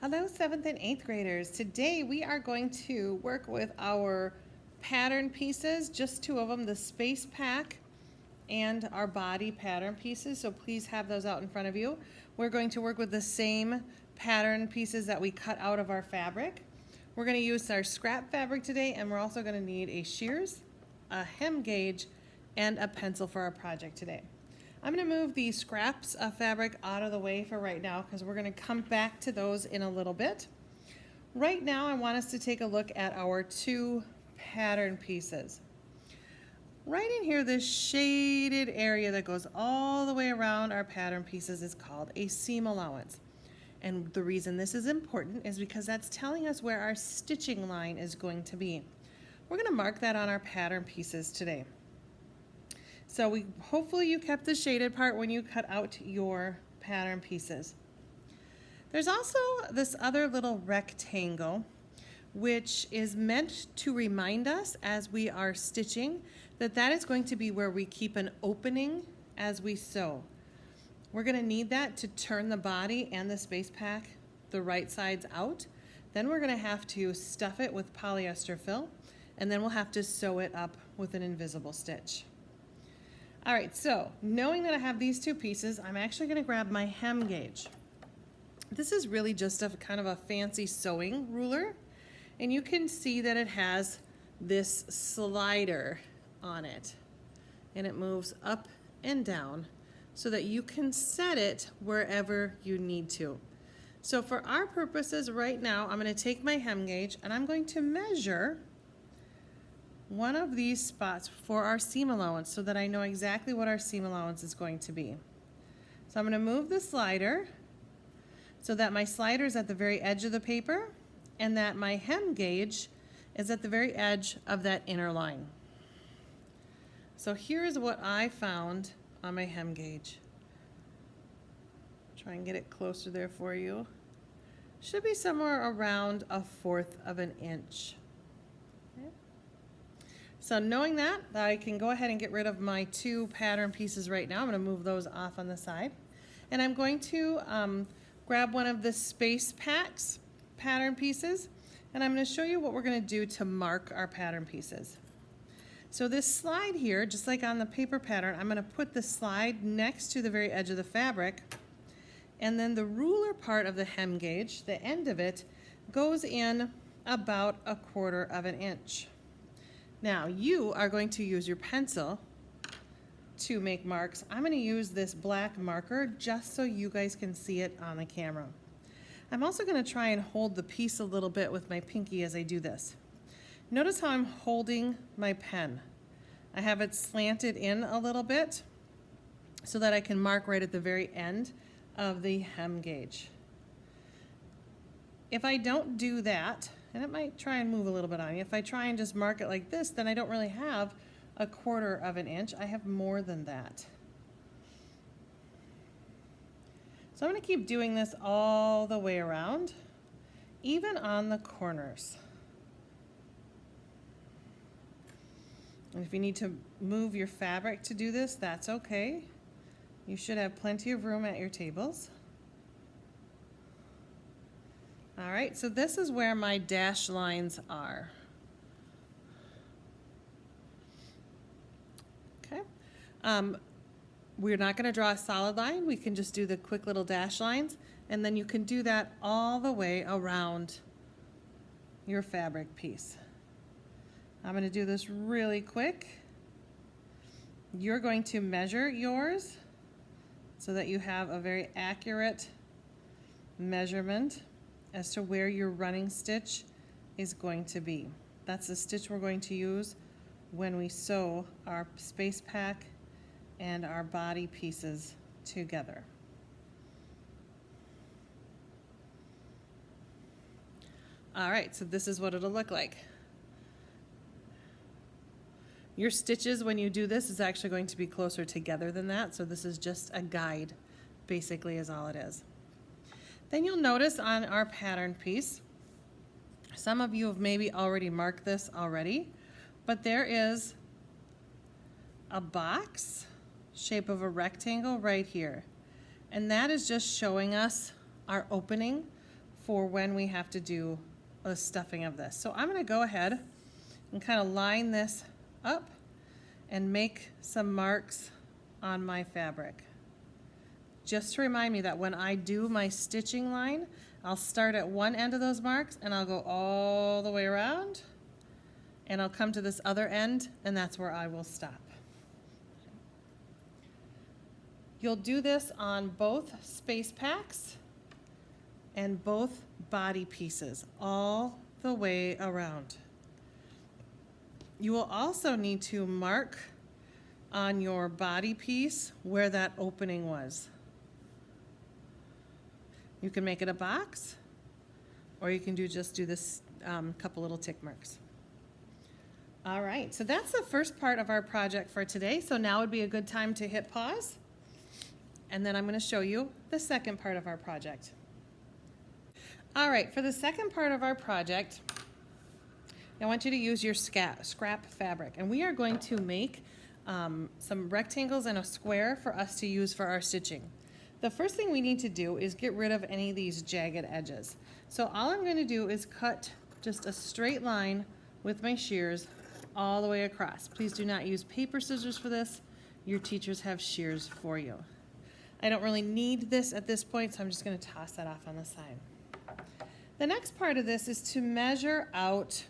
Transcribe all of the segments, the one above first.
Hello, 7th and 8th graders. Today we are going to work with our pattern pieces, just two of them, the space pack and our body pattern pieces. So please have those out in front of you. We're going to work with the same pattern pieces that we cut out of our fabric. We're going to use our scrap fabric today, and we're also going to need a shears, a hem gauge, and a pencil for our project today. I'm going to move the scraps of fabric out of the way for right now because we're going to come back to those in a little bit. Right now I want us to take a look at our two pattern pieces. Right in here, this shaded area that goes all the way around our pattern pieces is called a seam allowance. And the reason this is important is because that's telling us where our stitching line is going to be. We're going to mark that on our pattern pieces today. So hopefully you kept the shaded part when you cut out your pattern pieces. There's also this other little rectangle which is meant to remind us as we are stitching that is going to be where we keep an opening as we sew. We're going to need that to turn the body and the space pack the right sides out. Then we're going to have to stuff it with polyester fill, and then we'll have to sew it up with an invisible stitch. All right, so knowing that I have these two pieces, I'm actually going to grab my hem gauge. This is really just a kind of a fancy sewing ruler, and you can see that it has this slider on it, and it moves up and down so that you can set it wherever you need to. So for our purposes right now, I'm going to take my hem gauge and I'm going to measure one of these spots for our seam allowance so that I know exactly what our seam allowance is going to be. So I'm going to move the slider so that my slider is at the very edge of the paper and that my hem gauge is at the very edge of that inner line. So here's what I found on my hem gauge. Try and get it closer there for you. Should be somewhere around 1/4 of an inch. So knowing that, I can go ahead and get rid of my two pattern pieces right now. I'm going to move those off on the side. And I'm going to grab one of the space packs pattern pieces, and I'm going to show you what we're going to do to mark our pattern pieces. So this slide here, just like on the paper pattern, I'm going to put the slide next to the very edge of the fabric, and then the ruler part of the hem gauge, the end of it, goes in about 1/4 of an inch. Now you are going to use your pencil to make marks. I'm going to use this black marker just so you guys can see it on the camera. I'm also going to try and hold the piece a little bit with my pinky as I do this. Notice how I'm holding my pen. I have it slanted in a little bit so that I can mark right at the very end of the hem gauge. If I don't do that, and it might try and move a little bit on you, if I try and just mark it like this, then I don't really have 1/4 of an inch. I have more than that. So I'm going to keep doing this all the way around, even on the corners. And if you need to move your fabric to do this, that's okay. You should have plenty of room at your tables. All right, so this is where my dash lines are. Okay, we're not going to draw a solid line. We can just do the quick little dash lines, and then you can do that all the way around your fabric piece. I'm going to do this really quick. You're going to measure yours so that you have a very accurate measurement as to where your running stitch is going to be. That's the stitch we're going to use when we sew our space pack and our body pieces together. All right, so this is what it'll look like. Your stitches when you do this is actually going to be closer together than that, so this is just a guide, basically is all it is. Then you'll notice on our pattern piece, some of you have maybe already marked this already, but there is a box shape of a rectangle right here. And that is just showing us our opening for when we have to do the stuffing of this. So I'm going to go ahead and kind of line this up and make some marks on my fabric. Just to remind me that when I do my stitching line, I'll start at one end of those marks and I'll go all the way around and I'll come to this other end and that's where I will stop. You'll do this on both space packs and both body pieces all the way around. You will also need to mark on your body piece where that opening was. You can make it a box, or you can just do this couple little tick marks. All right, so that's the first part of our project for today. So now would be a good time to hit pause, and then I'm going to show you the second part of our project. All right, for the second part of our project, I want you to use your scrap fabric, and we are going to make some rectangles and a square for us to use for our stitching. The first thing we need to do is get rid of any of these jagged edges. So all I'm going to do is cut just a straight line with my shears all the way across. Please do not use paper scissors for this. Your teachers have shears for you. I don't really need this at this point, so I'm just going to toss that off on the side. The next part of this is to measure out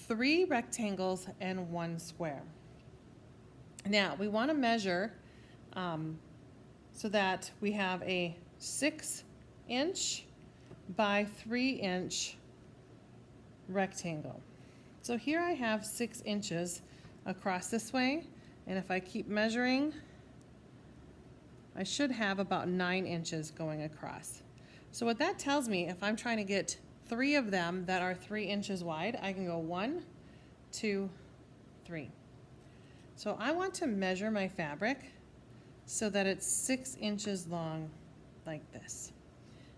3 rectangles and 1 square. Now, we want to measure so that we have a 6-inch by 3-inch rectangle. So here I have 6 inches across this way, and if I keep measuring, I should have about 9 inches going across. So what that tells me, if I'm trying to get 3 of them that are 3 inches wide, I can go 1, 2, 3. So I want to measure my fabric so that it's 6 inches long like this.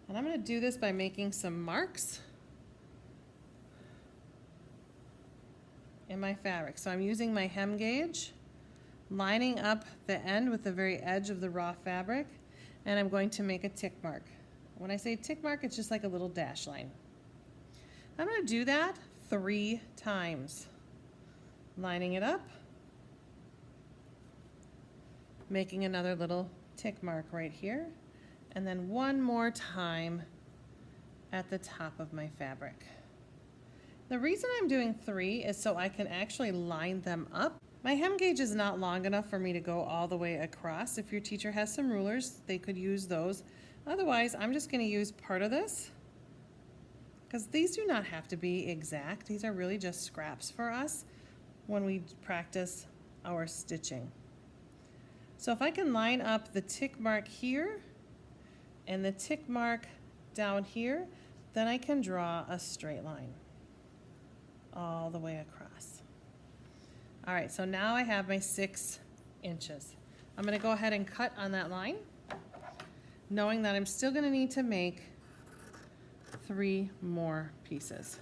And I'm going to do this by making some marks in my fabric. So I'm using my hem gauge, lining up the end with the very edge of the raw fabric, and I'm going to make a tick mark. When I say tick mark, it's just like a little dash line. I'm going to do that 3 times, lining it up, making another little tick mark right here, and then one more time at the top of my fabric. The reason I'm doing 3 is so I can actually line them up. My hem gauge is not long enough for me to go all the way across. If your teacher has some rulers, they could use those. Otherwise, I'm just going to use part of this, because these do not have to be exact. These are really just scraps for us when we practice our stitching. So if I can line up the tick mark here and the tick mark down here, then I can draw a straight line all the way across. All right, so now I have my 6 inches. I'm going to go ahead and cut on that line, knowing that I'm still going to need to make 3 more pieces,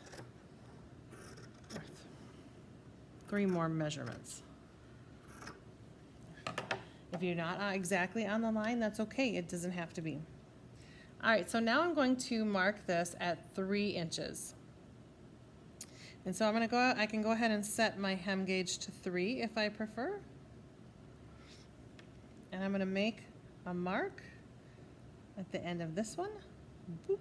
3 more measurements. If you're not exactly on the line, that's okay. It doesn't have to be. All right, so now I'm going to mark this at 3 inches. And so I can go ahead and set my hem gauge to 3 if I prefer. And I'm going to make a mark at the end of this one. Boop.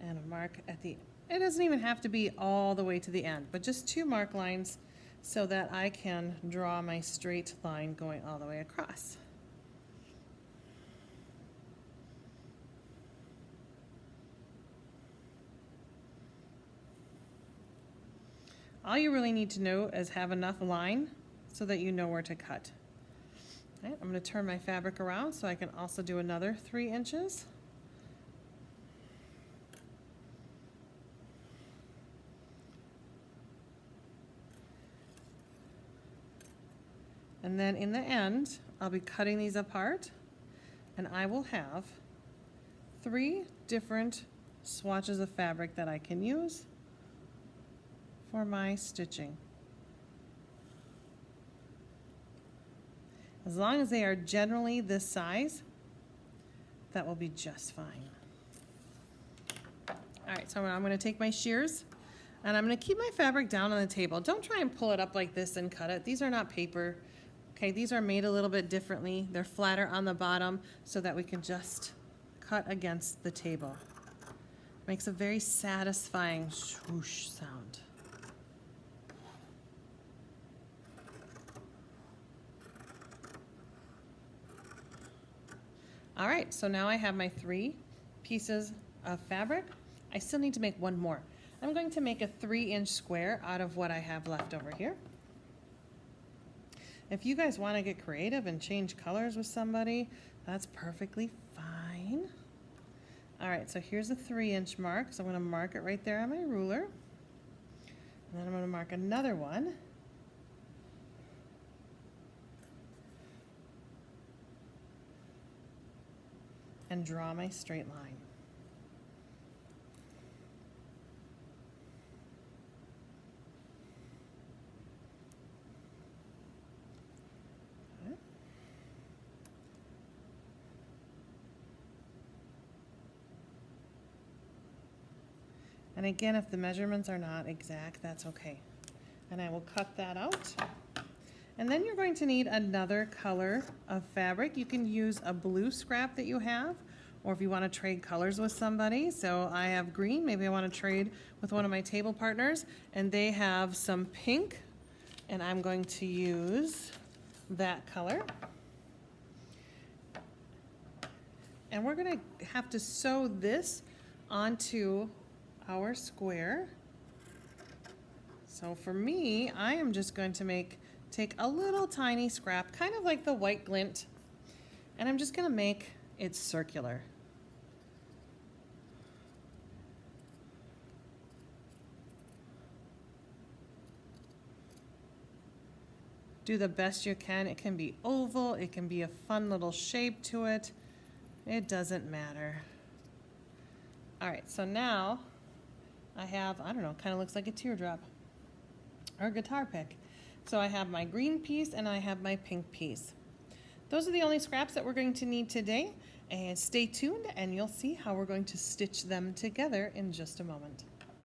And a mark at the, it doesn't even have to be all the way to the end, but just 2 mark lines so that I can draw my straight line going all the way across. All you really need to know is have enough line so that you know where to cut. Okay, I'm going to turn my fabric around so I can also do another 3 inches. And then in the end, I'll be cutting these apart, and I will have 3 different swatches of fabric that I can use for my stitching. As long as they are generally this size, that will be just fine. All right, so I'm gonna take my shears and I'm gonna keep my fabric down on the table. Don't try and pull it up like this and cut it. These are not paper. Okay, these are made a little bit differently. They're flatter on the bottom so that we can just cut against the table. Makes a very satisfying swoosh sound. All right, so now I have my 3 pieces of fabric. I still need to make one more. I'm going to make a 3-inch square out of what I have left over here. If you guys want to get creative and change colors with somebody, that's perfectly fine. All right, so here's a 3-inch mark. So I'm going to mark it right there on my ruler. And then I'm going to mark another one. And draw my straight line. Okay. And again, if the measurements are not exact, that's okay. And I will cut that out. And then you're going to need another color of fabric. You can use a blue scrap that you have, or if you want to trade colors with somebody. So I have green, maybe I want to trade with one of my table partners, and they have some pink, and I'm going to use that color. And we're going to have to sew this onto our square. So for me, I am just going to take a little tiny scrap, kind of like the white glint, and I'm just going to make it circular. Do the best you can. It can be oval, it can be a fun little shape to it. It doesn't matter. All right, so now I have, I don't know, kind of looks like a teardrop or a guitar pick. So I have my green piece and I have my pink piece. Those are the only scraps that we're going to need today. And stay tuned and you'll see how we're going to stitch them together in just a moment.